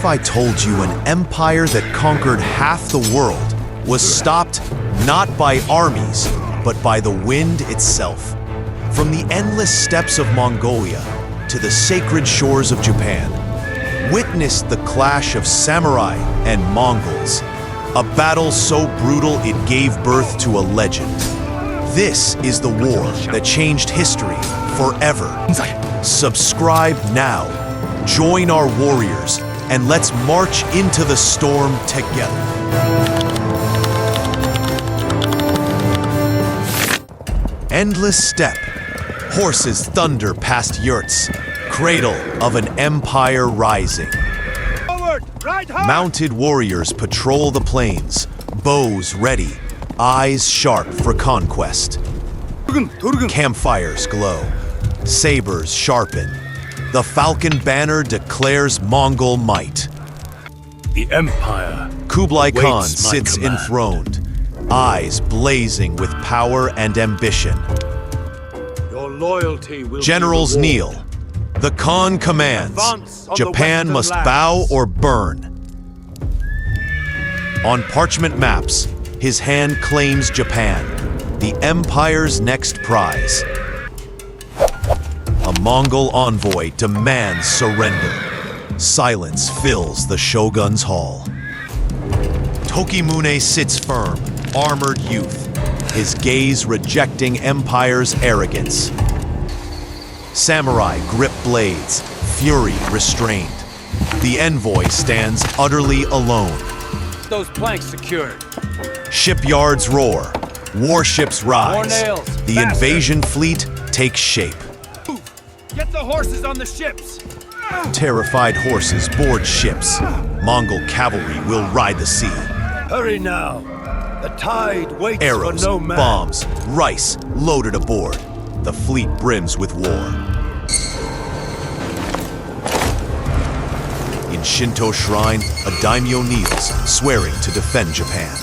if I told you an empire that conquered half the world was stopped not by armies, but by the wind itself? From the endless steppes of Mongolia to the sacred shores of Japan, witnessed the clash of samurai and Mongols, a battle so brutal it gave birth to a legend. This is the war that changed history forever. Subscribe now, join our warriors, and let's march into the storm together. Endless steppe, horses thunder past yurts, cradle of an empire rising. Forward, right hard. Mounted warriors patrol the plains, bows ready, eyes sharp for conquest. Campfires glow, sabers sharpen. The falcon banner declares Mongol might. The empire. Kublai Khan Waits my sits command. enthroned, eyes blazing with power and ambition. Your loyalty will Generals be rewarded. kneel. The Khan commands. Advance on the Japan western must lands. bow or burn. On parchment maps, his hand claims Japan, the empire's next prize. A Mongol envoy demands surrender. Silence fills the shogun's hall. Tokimune sits firm, armored youth, his gaze rejecting empire's arrogance. Samurai grip blades, fury restrained. The envoy stands utterly alone. Those planks secured. Shipyards roar, warships rise. More nails, The faster. invasion fleet takes shape. Get the horses on the ships. Terrified horses board ships. Mongol cavalry will ride the sea. Hurry now. The tide waits Arrows, for no man. bombs, rice loaded aboard. The fleet brims with war. In Shinto shrine, a daimyo kneels, swearing to defend Japan.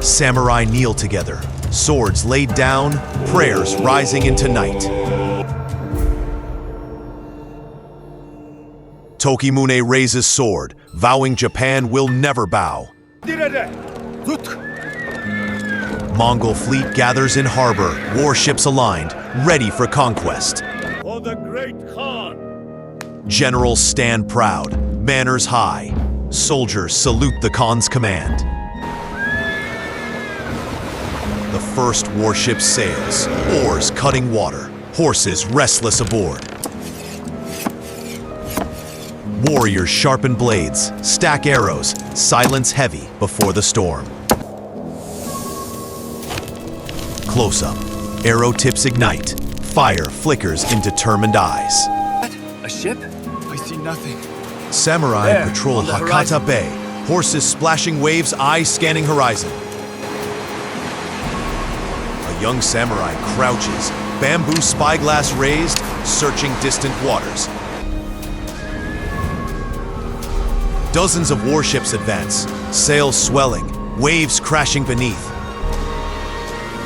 Samurai kneel together, swords laid down, prayers rising into night. Tokimune raises sword, vowing Japan will never bow. Mongol fleet gathers in harbor, warships aligned, ready for conquest. For the great Khan. Generals stand proud, banners high. Soldiers salute the Khan's command. The first warship sails, oars cutting water, horses restless aboard. Warriors sharpen blades, stack arrows, silence heavy before the storm. Close up, arrow tips ignite, fire flickers in determined eyes. A ship? I see nothing. Samurai There, patrol on the Hakata horizon. Bay, horses splashing waves, eyes scanning horizon. A young samurai crouches, bamboo spyglass raised, searching distant waters. Dozens of warships advance, sails swelling, waves crashing beneath.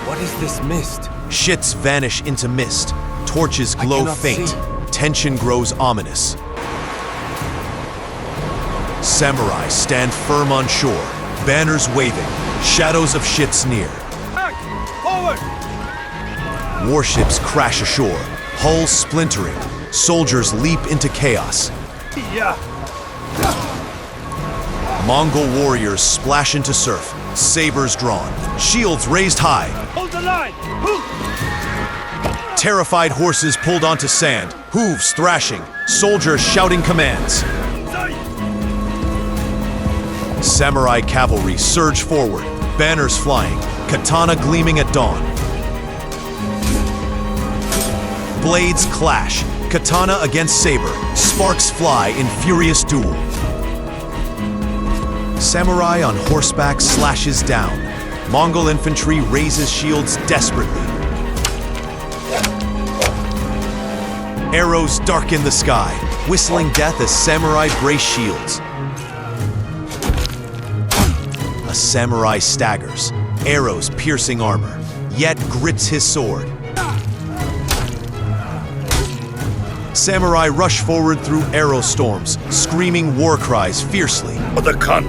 What is this mist? Ships vanish into mist, torches glow cannot faint, see. tension grows ominous. Samurai stand firm on shore, banners waving, shadows of ships near. Forward! Warships crash ashore, hulls splintering, soldiers leap into chaos. Yeah. Mongol warriors splash into surf, sabers drawn, shields raised high. Hold the line! Terrified horses pulled onto sand, hooves thrashing, soldiers shouting commands. Samurai cavalry surge forward, banners flying, katana gleaming at dawn. Blades clash, katana against saber, sparks fly in furious duel. Samurai on horseback slashes down. Mongol infantry raises shields desperately. Arrows darken the sky, whistling death as samurai brace shields. A samurai staggers, arrows piercing armor, yet grips his sword. Samurai rush forward through arrow storms, screaming war cries fiercely. The Khan.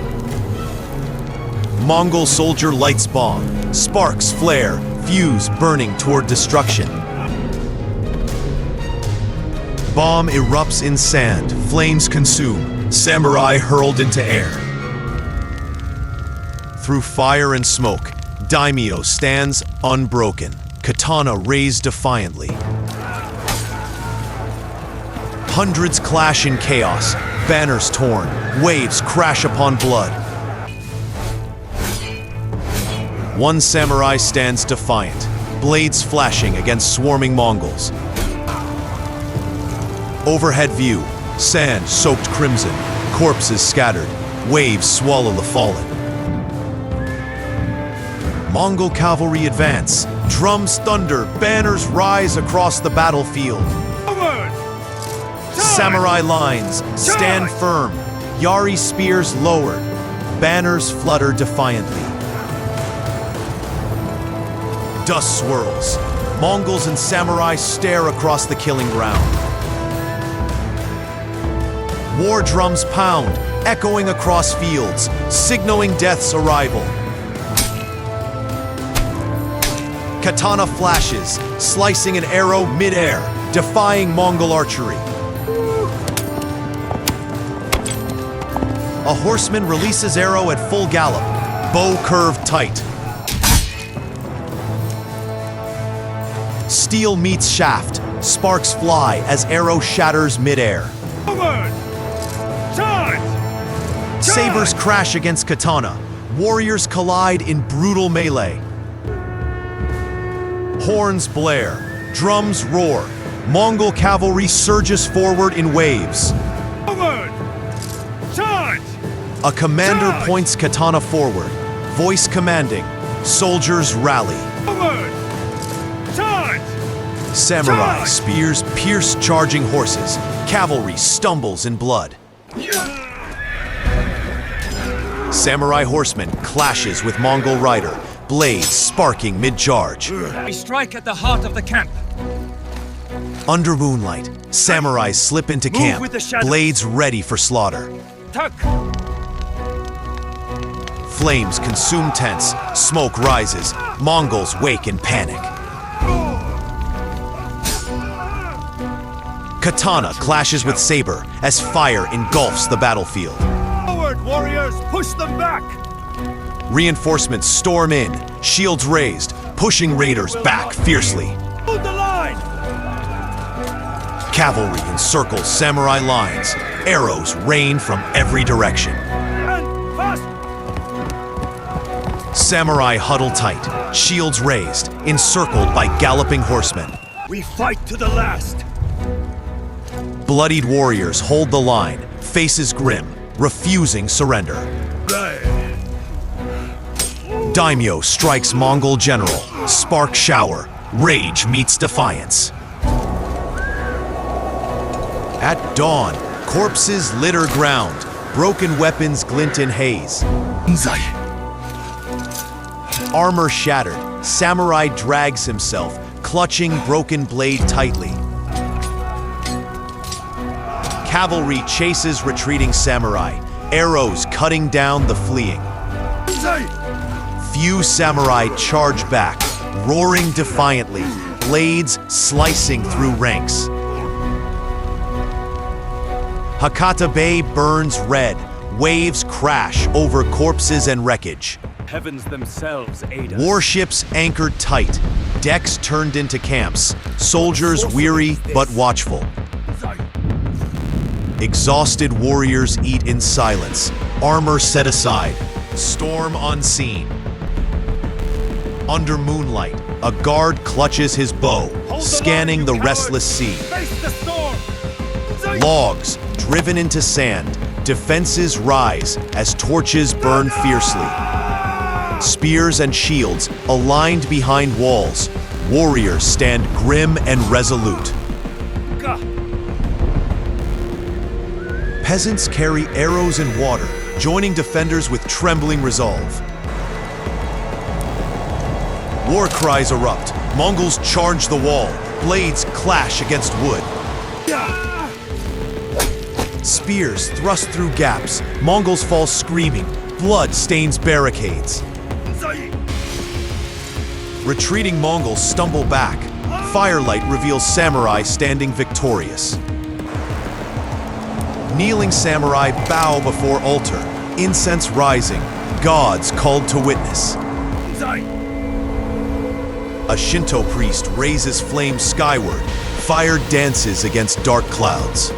Mongol soldier lights bomb. Sparks flare, fuse burning toward destruction. Bomb erupts in sand, flames consume. Samurai hurled into air. Through fire and smoke, Daimyo stands unbroken, katana raised defiantly. Hundreds clash in chaos, banners torn, waves crash upon blood. One samurai stands defiant, blades flashing against swarming Mongols. Overhead view, sand soaked crimson, corpses scattered, waves swallow the fallen. Mongol cavalry advance, drums thunder, banners rise across the battlefield. Samurai lines stand firm, Yari spears lowered, banners flutter defiantly. Dust swirls, Mongols and samurai stare across the killing ground. War drums pound, echoing across fields, signaling death's arrival. Katana flashes, slicing an arrow mid-air, defying Mongol archery. A horseman releases arrow at full gallop, bow curved tight. Steel meets shaft, sparks fly as arrow shatters mid-air. Sabers crash against katana, warriors collide in brutal melee. Horns blare, drums roar, Mongol cavalry surges forward in waves. A commander points katana forward, voice commanding, soldiers rally. Samurai spears pierce charging horses, cavalry stumbles in blood. Samurai horseman clashes with Mongol rider, blades sparking mid-charge. We strike at the heart of the camp. Under moonlight, samurai slip into camp, with the shadows. blades ready for slaughter. Tuck. Flames consume tents, smoke rises, Mongols wake in panic. Katana clashes with saber as fire engulfs the battlefield. Forward, warriors, push them back. Reinforcements storm in, shields raised, pushing raiders back fiercely. Hold the line. Cavalry encircles samurai lines, arrows rain from every direction. And fast. Samurai huddle tight, shields raised, encircled by galloping horsemen. We fight to the last. Bloodied warriors hold the line, faces grim, refusing surrender. Daimyo strikes Mongol general, spark shower, rage meets defiance. At dawn, corpses litter ground, broken weapons glint in haze. Armor shattered, samurai drags himself, clutching broken blade tightly. Cavalry chases retreating samurai, arrows cutting down the fleeing. Few samurai charge back, roaring defiantly, blades slicing through ranks. Hakata Bay burns red, waves crash over corpses and wreckage. Heavens themselves aid us. Warships anchored tight, decks turned into camps, soldiers weary but watchful. Exhausted warriors eat in silence, armor set aside, storm unseen. Under moonlight, a guard clutches his bow, scanning the restless sea. Face the storm. Logs driven into sand, defenses rise as torches burn fiercely. Spears and shields aligned behind walls, warriors stand grim and resolute. Peasants carry arrows and water, joining defenders with trembling resolve. War cries erupt, Mongols charge the wall, blades clash against wood. Spears thrust through gaps. Mongols fall screaming. Blood stains barricades. Retreating Mongols stumble back. Firelight reveals samurai standing victorious. Kneeling samurai bow before altar. Incense rising. Gods called to witness. A Shinto priest raises flames skyward. Fire dances against dark clouds.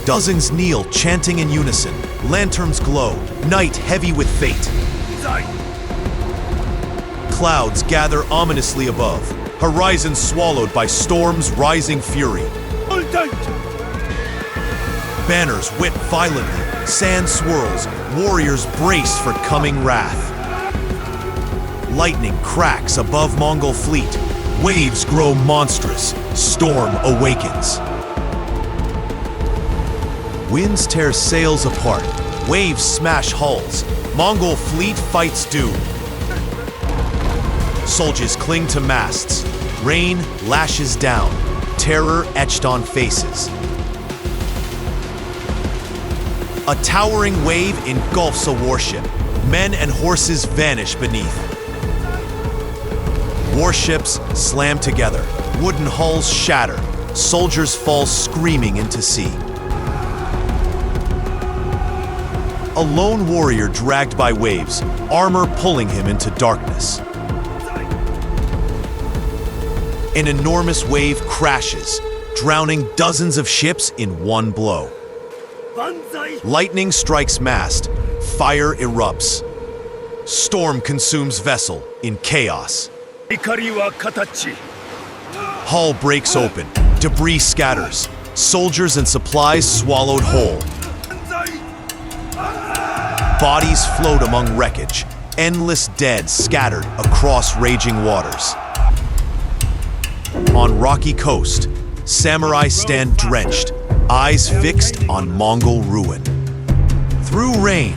Dozens kneel, chanting in unison. Lanterns glow, night heavy with fate. Clouds gather ominously above, horizon swallowed by storm's rising fury. Banners whip violently, sand swirls, warriors brace for coming wrath. Lightning cracks above Mongol fleet, waves grow monstrous, storm awakens. Winds tear sails apart, waves smash hulls, Mongol fleet fights doom. Soldiers cling to masts, rain lashes down, terror etched on faces. A towering wave engulfs a warship, men and horses vanish beneath. Warships slam together, wooden hulls shatter, soldiers fall screaming into sea. A lone warrior dragged by waves, armor pulling him into darkness. An enormous wave crashes, drowning dozens of ships in one blow. Lightning strikes mast, fire erupts. Storm consumes vessel in chaos. Hull breaks open, debris scatters, soldiers and supplies swallowed whole. Bodies float among wreckage, endless dead scattered across raging waters. On rocky coast, samurai stand drenched, eyes fixed on Mongol ruin. Through rain,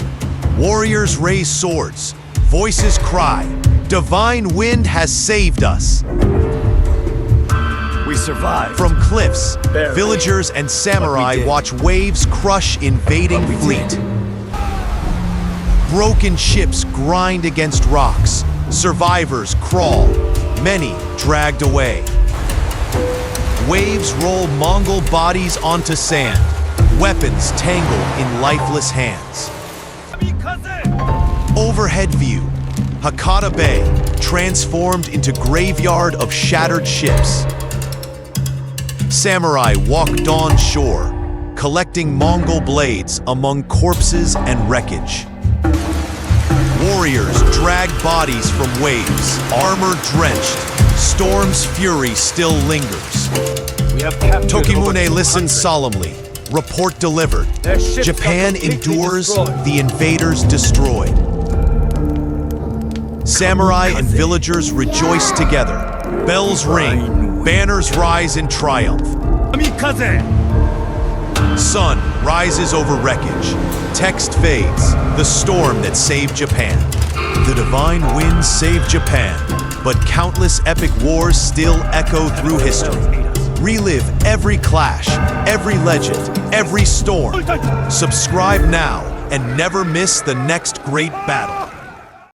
warriors raise swords, voices cry, divine wind has saved us. We survived. From cliffs, Barely. villagers and samurai did. watch waves crush invading But we fleet. did. Broken ships grind against rocks. Survivors crawl, many dragged away. Waves roll Mongol bodies onto sand. Weapons tangle in lifeless hands. Overhead view, Hakata Bay transformed into graveyard of shattered ships. Samurai walk dawn shore, collecting Mongol blades among corpses and wreckage. Warriors drag bodies from waves, armor drenched. Storm's fury still lingers. We have captured over Tokimune 200. listens solemnly. Report delivered. Their ships Japan are completely endures, destroyed. the invaders destroyed. Samurai and villagers rejoice together. Bells ring, banners rise in triumph. Sun rises over wreckage. Text fades, the storm that saved Japan. The divine winds saved Japan, but countless epic wars still echo through history. Relive every clash, every legend, every storm. Subscribe now and never miss the next great battle.